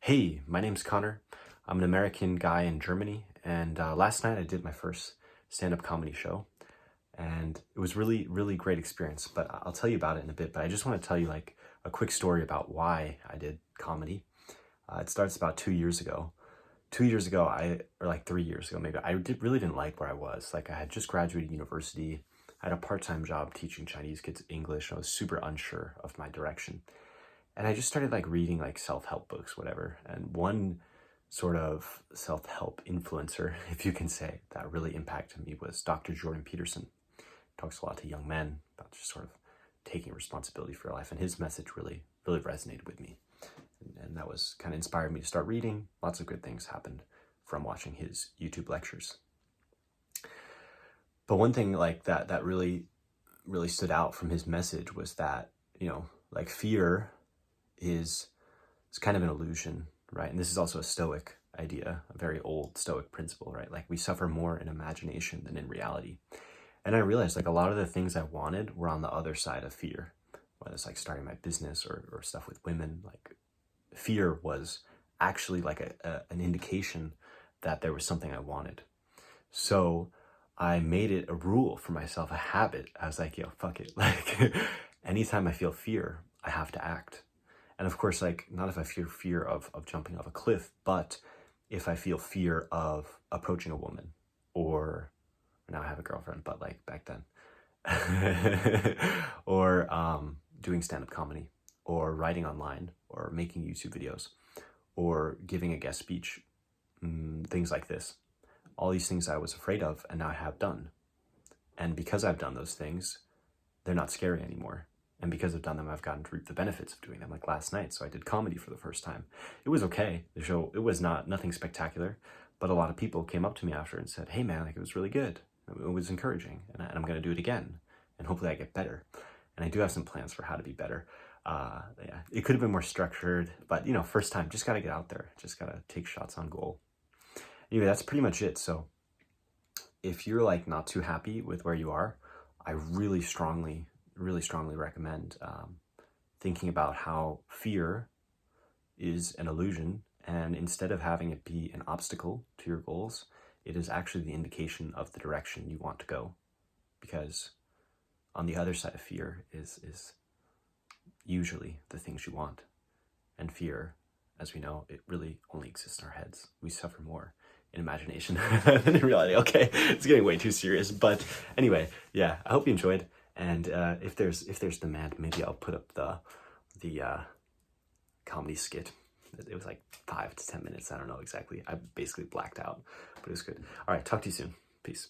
Hey, my name's Connor. I'm an American guy in Germany, and last night I did my first stand-up comedy show, and it was really great experience. But I'll tell you about it in a bit. But I just want to tell you like a quick story about why I did comedy. It starts about 2 years ago. 2 years ago, or like 3 years ago, maybe really didn't like where I was. Like I had just graduated university. I had a part-time job teaching Chinese kids English. I was super unsure of my direction. And I just started like reading like self-help books, whatever. And one sort of self-help influencer, if you can say, that really impacted me was Dr. Jordan Peterson. Talks a lot to young men about just sort of taking responsibility for your life. And his message really resonated with me. And that was kind of inspired me to start reading. Lots of good things happened from watching his YouTube lectures. But one thing like that really stood out from his message was that, like fear is kind of an illusion, right? And this is also a Stoic idea, a very old Stoic principle, right? Like we suffer more in imagination than in reality. And I realized like a lot of the things I wanted were on the other side of fear, whether it's like starting my business or stuff with women. Like fear was actually like an indication that there was something I wanted. So I made it a rule for myself, a habit. I was like, yo, fuck it. Like anytime I feel fear, I have to act. And of course, like, not if I feel fear of jumping off a cliff, but if I feel fear of approaching a woman, or now I have a girlfriend, but like back then, or doing stand-up comedy, or writing online, or making YouTube videos, or giving a guest speech, things like this. All these things I was afraid of, and now I have done. And because I've done those things, they're not scary anymore. And because I've done them, I've gotten to reap the benefits of doing them, like last night. So I did comedy for the first time. It was okay. The show, it was nothing spectacular, but a lot of people came up to me after and said, hey man, like it was really good. It was encouraging, and I'm going to do it again. And hopefully I get better. And I do have some plans for how to be better. Yeah, it could have been more structured, but first time, just got to get out there. Just got to take shots on goal. Anyway, that's pretty much it. So if you're like not too happy with where you are, I really strongly recommend thinking about how fear is an illusion, and instead of having it be an obstacle to your goals, it is actually the indication of the direction you want to go. Because on the other side of fear is usually the things you want. And fear, as we know, it really only exists in our heads. We suffer more in imagination than in reality. Okay, it's getting way too serious. But anyway, yeah, I hope you enjoyed. And if there's demand, maybe I'll put up the comedy skit. It was like 5 to 10 minutes. I don't know exactly. I basically blacked out, but it was good. All right, talk to you soon. Peace.